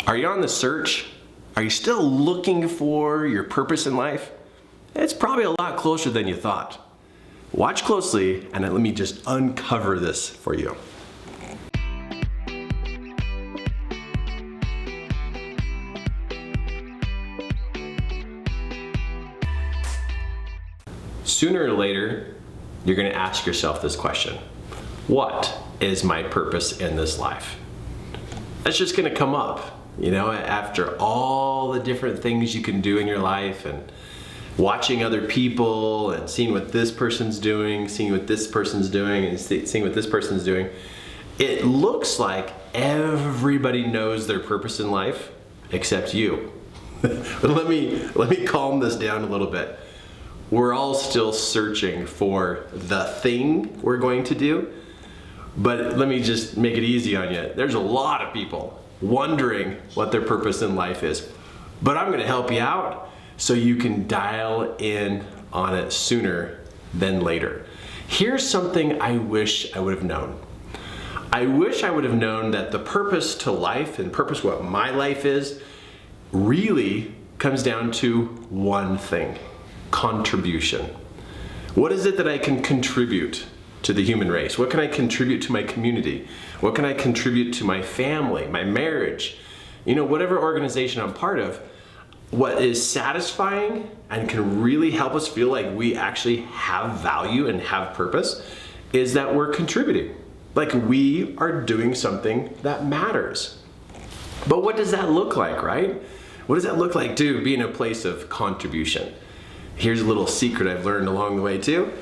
Are you on the search? Are you still looking for your purpose in life? It's probably a lot closer than you thought. Watch closely and let me just uncover this for you. Sooner or later, you're going to ask yourself this question. What is my purpose in this life? That's just going to come up, after all the different things you can do in your life and watching other people and seeing what this person's doing, seeing what this person's doing, and seeing what this person's doing. It looks like everybody knows their purpose in life except you. But let me calm this down a little bit. We're all still searching for the thing we're going to do, but let me just make it easy on you. There's a lot of people wondering what their purpose in life is, but I'm going to help you out so you can dial in on it sooner than later. Here's something I wish I would have known. I wish I would have known that the purpose to life and purpose what my life is really comes down to one thing: contribution. What is it that I can contribute to the human race? What can I contribute to my community? What can I contribute to my family, my marriage? Whatever organization I'm part of, what is satisfying and can really help us feel like we actually have value and have purpose is that we're contributing. Like we are doing something that matters. But what does that look like, right? What does that look like to be in a place of contribution? Here's a little secret I've learned along the way too.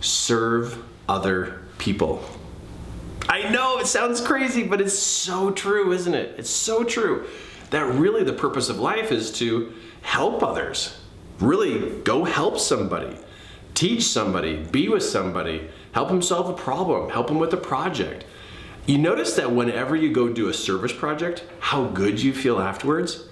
Serve other people. I know it sounds crazy, but it's so true, isn't it? It's so true that really the purpose of life is to help others. Really go help somebody, teach somebody, be with somebody, help them solve a problem, help them with a project. You notice that whenever you go do a service project, how good you feel afterwards?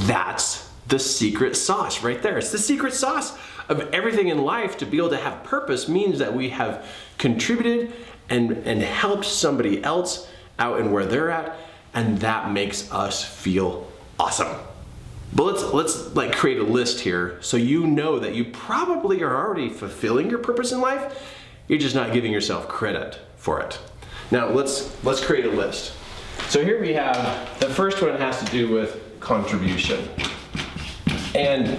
That's the secret sauce right there. It's the secret sauce of everything in life. To be able to have purpose means that we have contributed and helped somebody else out and where they're at, and that makes us feel awesome. But let's create a list here so you know that you probably are already fulfilling your purpose in life. You're just not giving yourself credit for it. Now let's create a list. So here we have the first one has to do with contribution. And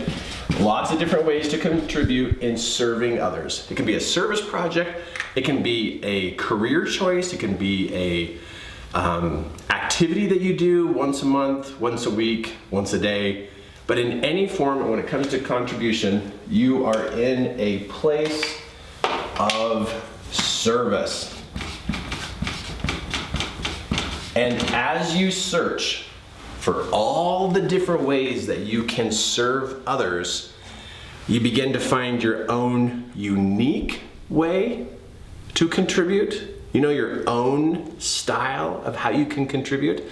lots of different ways to contribute in serving others. It can be a service project, it can be a career choice, it can be a activity that you do once a month, once a week, once a day. But in any form, when it comes to contribution, you are in a place of service. And as you search for all the different ways that you can serve others, you begin to find your own unique way to contribute, your own style of how you can contribute.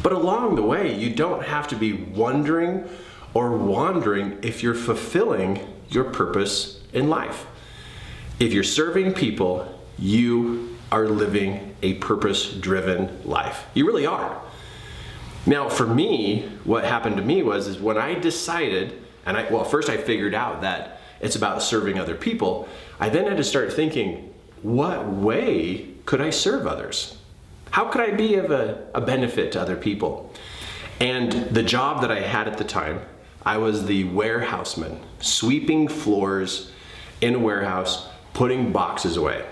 But along the way, you don't have to be wondering or wandering if you're fulfilling your purpose in life. If you're serving people, you are living a purpose-driven life. You really are. Now, for me, what happened to me is when I decided, first I figured out that it's about serving other people. I then had to start thinking, what way could I serve others? How could I be of a benefit to other people? And the job that I had at the time, I was the warehouseman, sweeping floors in a warehouse, putting boxes away.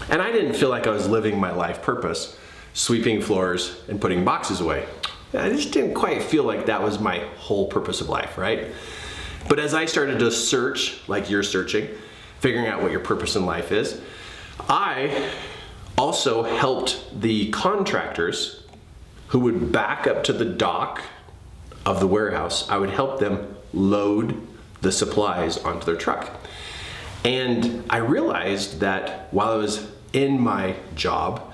And I didn't feel like I was living my life purpose, sweeping floors and putting boxes away. I just didn't quite feel like that was my whole purpose of life, right? But as I started to search, like you're searching, figuring out what your purpose in life is, I also helped the contractors who would back up to the dock of the warehouse. I would help them load the supplies onto their truck. And I realized that while I was in my job,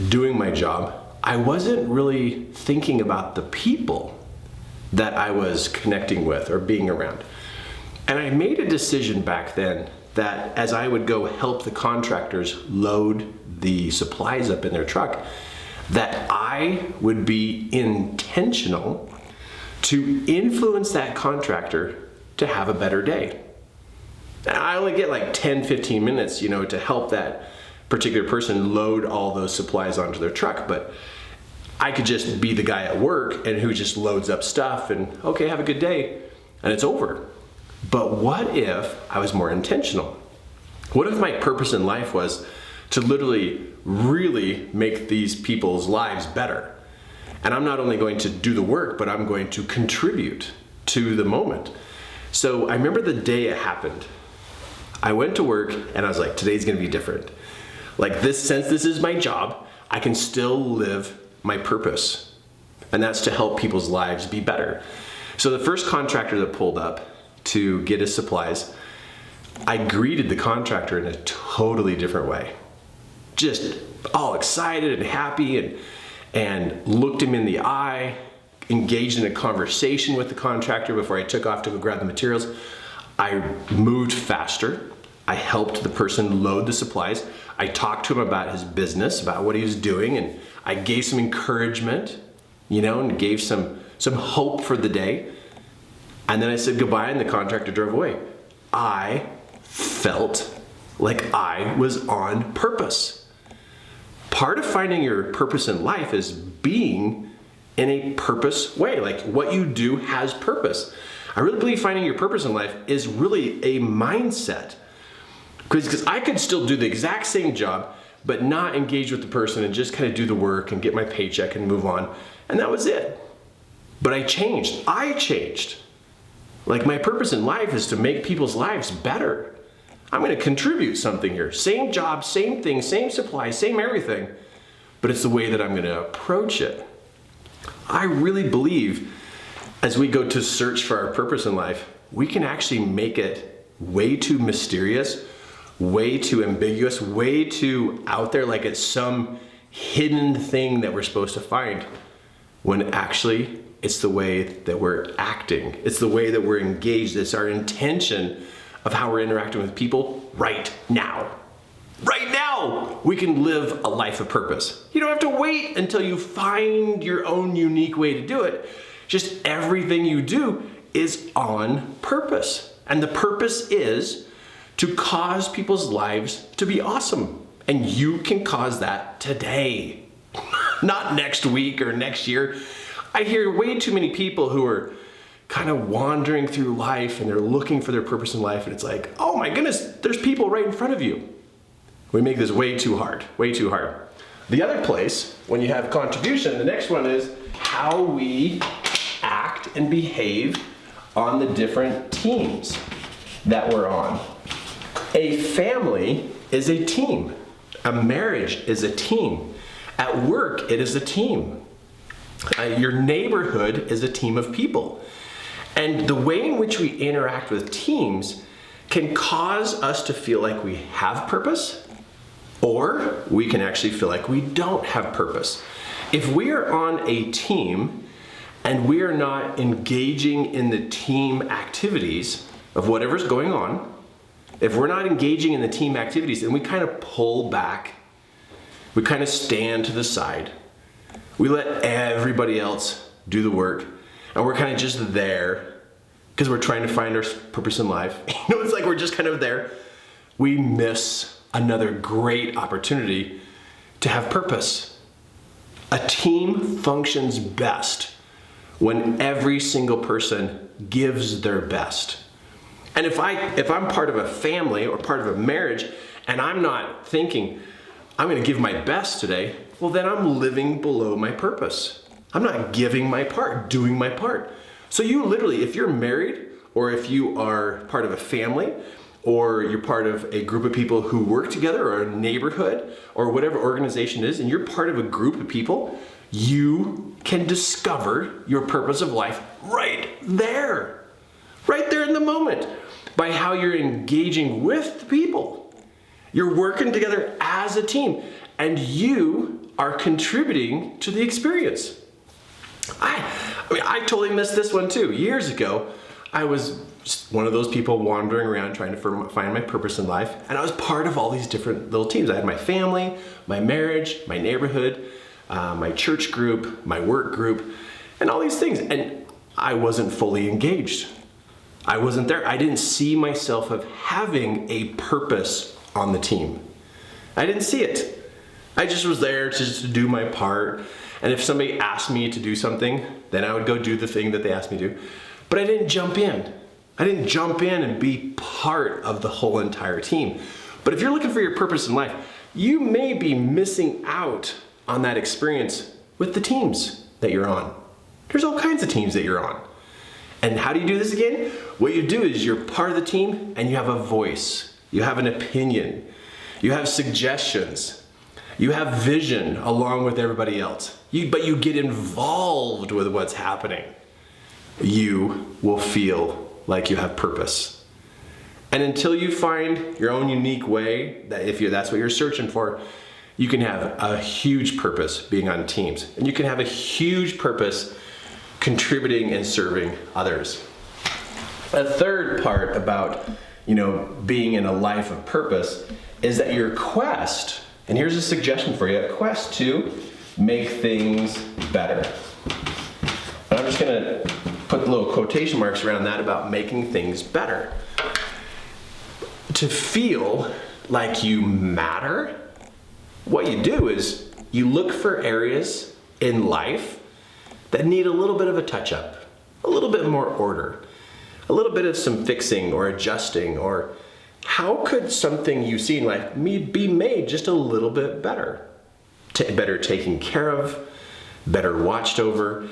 doing my job, I wasn't really thinking about the people that I was connecting with or being around. And I made a decision back then that as I would go help the contractors load the supplies up in their truck, that I would be intentional to influence that contractor to have a better day. And I only get like 10, 15 minutes, to help that particular person load all those supplies onto their truck, but I could just be the guy at work and who just loads up stuff and, okay, have a good day, and it's over. But what if I was more intentional? What if my purpose in life was to literally really make these people's lives better? And I'm not only going to do the work, but I'm going to contribute to the moment. So I remember the day it happened. I went to work and I was like, today's gonna be different. Like this, since this is my job, I can still live my purpose. And that's to help people's lives be better. So the first contractor that pulled up to get his supplies, I greeted the contractor in a totally different way. Just all excited and happy and looked him in the eye, engaged in a conversation with the contractor before I took off to go grab the materials. I moved faster. I helped the person load the supplies. I talked to him about his business, about what he was doing, and I gave some encouragement, and gave some hope for the day. And then I said goodbye and the contractor drove away. I felt like I was on purpose. Part of finding your purpose in life is being in a purpose way. Like what you do has purpose. I really believe finding your purpose in life is really a mindset. Because I could still do the exact same job, but not engage with the person and just kind of do the work and get my paycheck and move on. And that was it. But I changed. Like my purpose in life is to make people's lives better. I'm going to contribute something here. Same job, same thing, same supply, same everything. But it's the way that I'm going to approach it. I really believe as we go to search for our purpose in life, we can actually make it way too mysterious, way too ambiguous, way too out there, like it's some hidden thing that we're supposed to find, when actually it's the way that we're acting. It's the way that we're engaged. It's our intention of how we're interacting with people right now. Right now, we can live a life of purpose. You don't have to wait until you find your own unique way to do it. Just everything you do is on purpose. And the purpose is to cause people's lives to be awesome. And you can cause that today, not next week or next year. I hear way too many people who are kind of wandering through life and they're looking for their purpose in life, and it's like, oh my goodness, there's people right in front of you. We make this way too hard, way too hard. The other place, when you have contribution, the next one is how we act and behave on the different teams that we're on. A family is a team. A marriage is a team. At work, it is a team. Your neighborhood is a team of people. And the way in which we interact with teams can cause us to feel like we have purpose, or we can actually feel like we don't have purpose. If we are on a team and we are not engaging in the team activities of whatever's going on, if we're not engaging in the team activities, then we kind of pull back, we kind of stand to the side, we let everybody else do the work, and we're kind of just there because we're trying to find our purpose in life. It's like we're just kind of there. We miss another great opportunity to have purpose. A team functions best when every single person gives their best. And if I'm part of a family or part of a marriage and I'm not thinking, I'm going to give my best today, well then I'm living below my purpose. I'm not giving my part, doing my part. So you literally, if you're married or if you are part of a family or you're part of a group of people who work together or a neighborhood or whatever organization it is, and you're part of a group of people, you can discover your purpose of life right there in the moment, by how you're engaging with the people. You're working together as a team and you are contributing to the experience. I totally missed this one too. Years ago, I was just one of those people wandering around trying to find my purpose in life, and I was part of all these different little teams. I had my family, my marriage, my neighborhood, my church group, my work group, and all these things. And I wasn't fully engaged. I wasn't there. I didn't see myself of having a purpose on the team. I didn't see it. I just was there just to do my part. And if somebody asked me to do something, then I would go do the thing that they asked me to do. But I didn't jump in. I didn't jump in and be part of the whole entire team. But if you're looking for your purpose in life, you may be missing out on that experience with the teams that you're on. There's all kinds of teams that you're on. And how do you do this again? What you do is you're part of the team and you have a voice. You have an opinion. You have suggestions. You have vision along with everybody else. But you get involved with what's happening. You will feel like you have purpose. And until you find your own unique way, that that's what you're searching for, you can have a huge purpose being on teams. And you can have a huge purpose contributing and serving others. A third part about, being in a life of purpose is that your quest, and here's a suggestion for you, a quest to make things better. And I'm just gonna put little quotation marks around that about making things better. To feel like you matter, what you do is you look for areas in life that need a little bit of a touch-up, a little bit more order, a little bit of some fixing or adjusting, or how could something you see in life be made just a little bit better? Better taken care of, better watched over,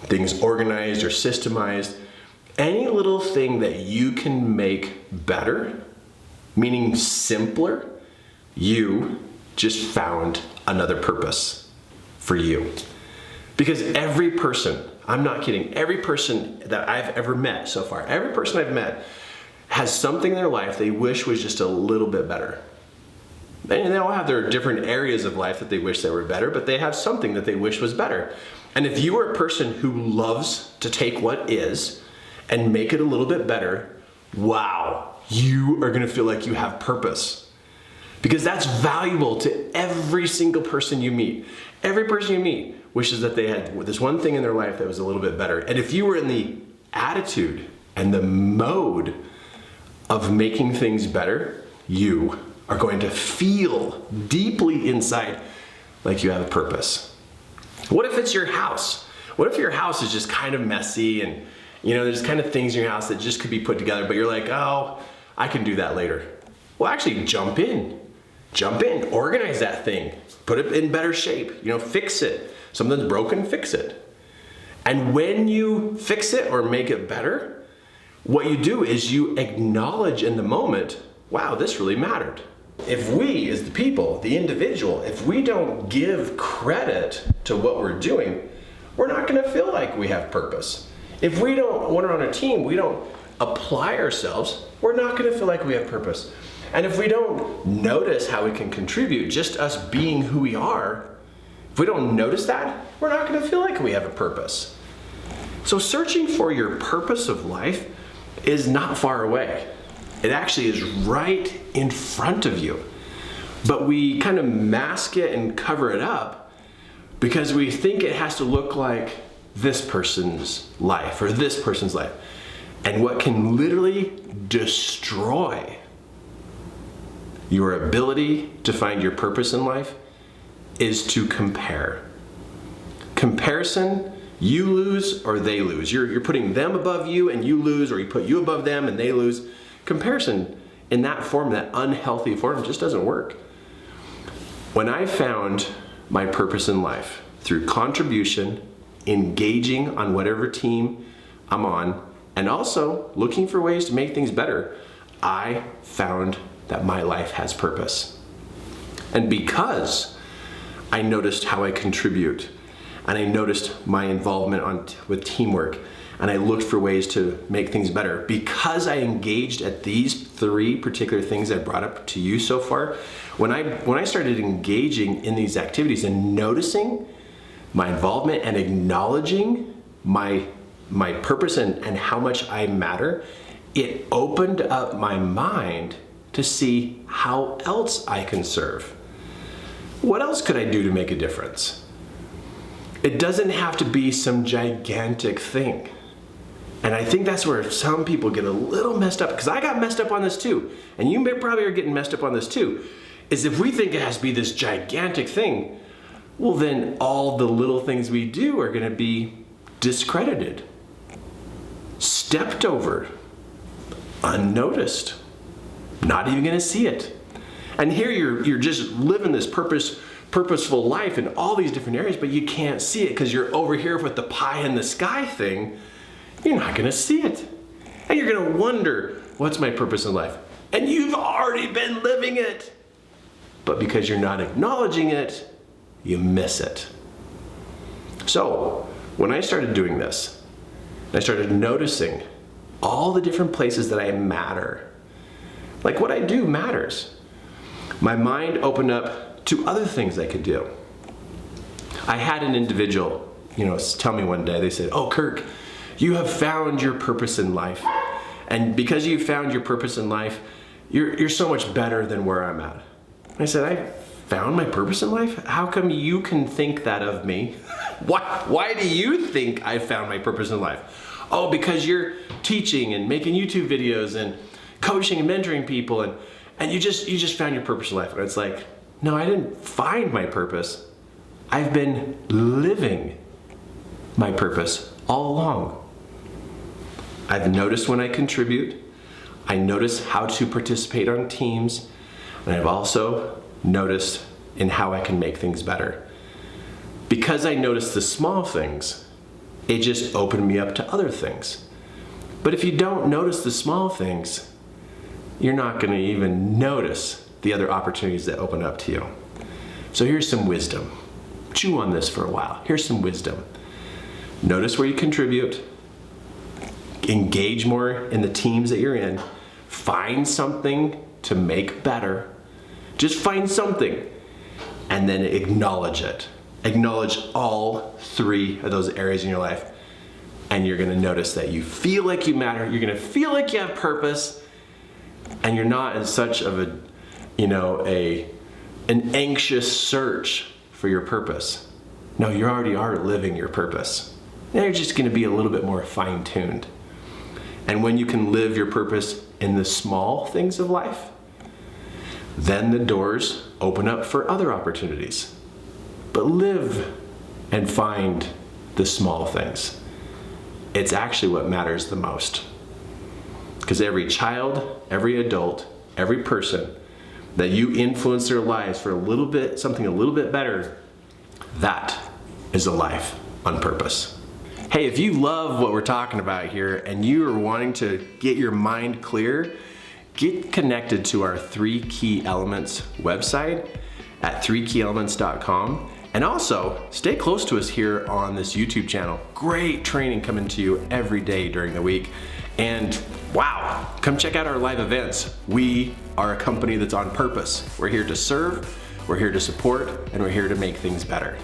things organized or systemized. Any little thing that you can make better, meaning simpler, you just found another purpose for you. Because every person, I'm not kidding, every person that I've ever met so far, every person I've met has something in their life they wish was just a little bit better. And they all have their different areas of life that they wish they were better, but they have something that they wish was better. And if you are a person who loves to take what is and make it a little bit better, wow, you are gonna feel like you have purpose. Because that's valuable to every single person you meet. Every person you meet wishes that they had this one thing in their life that was a little bit better. And if you were in the attitude and the mode of making things better, you are going to feel deeply inside like you have a purpose. What if it's your house? What if your house is just kind of messy and there's kind of things in your house that just could be put together, but you're like, oh, I can do that later. Well, actually jump in, organize that thing, put it in better shape, fix it. Something's broken, fix it. And when you fix it or make it better, what you do is you acknowledge in the moment, wow, this really mattered. If we, as the people, the individual, if we don't give credit to what we're doing, we're not gonna feel like we have purpose. If we don't, when we're on a team, we don't apply ourselves, we're not gonna feel like we have purpose. And if we don't notice how we can contribute, just us being who we are, if we don't notice that, we're not gonna feel like we have a purpose. So searching for your purpose of life is not far away. It actually is right in front of you. But we kind of mask it and cover it up because we think it has to look like this person's life or this person's life. And what can literally destroy your ability to find your purpose in life is to compare. Comparison, you lose or they lose. You're putting them above you and you lose, or you put you above them and they lose. Comparison in that form, that unhealthy form, just doesn't work. When I found my purpose in life through contribution, engaging on whatever team I'm on, and also looking for ways to make things better, I found that my life has purpose. And because I noticed how I contribute, and I noticed my involvement with teamwork, and I looked for ways to make things better, because I engaged at these three particular things I brought up to you so far, when I started engaging in these activities and noticing my involvement and acknowledging my purpose and how much I matter, it opened up my mind to see how else I can serve. What else could I do to make a difference? It doesn't have to be some gigantic thing. And I think that's where some people get a little messed up, because I got messed up on this too. And you probably are getting messed up on this too. Is if we think it has to be this gigantic thing, well then all the little things we do are gonna be discredited, stepped over, unnoticed, not even gonna see it. And here you're just living this purposeful life in all these different areas, but you can't see it because you're over here with the pie in the sky thing. You're not gonna see it. And you're gonna wonder, what's my purpose in life? And you've already been living it. But because you're not acknowledging it, you miss it. So, when I started doing this, I started noticing all the different places that I matter. Like what I do matters. My mind opened up to other things I could do. I had an individual, tell me one day, they said, "Oh, Kirk, you have found your purpose in life. And because you found your purpose in life, you're so much better than where I'm at." I said, "I found my purpose in life? How come you can think that of me? Why do you think I found my purpose in life?" "Oh, because you're teaching and making YouTube videos and coaching and mentoring people and you just found your purpose in life." And it's like, no, I didn't find my purpose. I've been living my purpose all along. I've noticed when I contribute. I notice how to participate on teams. And I've also noticed in how I can make things better. Because I noticed the small things, it just opened me up to other things. But if you don't notice the small things, you're not going to even notice the other opportunities that open up to you. So here's some wisdom. Chew on this for a while. Here's some wisdom. Notice where you contribute. Engage more in the teams that you're in. Find something to make better. Just find something. And then acknowledge it. Acknowledge all three of those areas in your life. And you're going to notice that you feel like you matter. You're going to feel like you have purpose. And you're not in such of an anxious search for your purpose. No, you already are living your purpose. Now you're just going to be a little bit more fine-tuned. And when you can live your purpose in the small things of life, then the doors open up for other opportunities. But live and find the small things. It's actually what matters the most. Because every child, every adult, every person that you influence their lives for something a little bit better, that is a life on purpose. Hey, if you love what we're talking about here and you are wanting to get your mind clear, get connected to our 3 Key Elements website at 3keyelements.com. And also, stay close to us here on this YouTube channel. Great training coming to you every day during the week. And wow, come check out our live events. We are a company that's on purpose. We're here to serve, we're here to support, and we're here to make things better.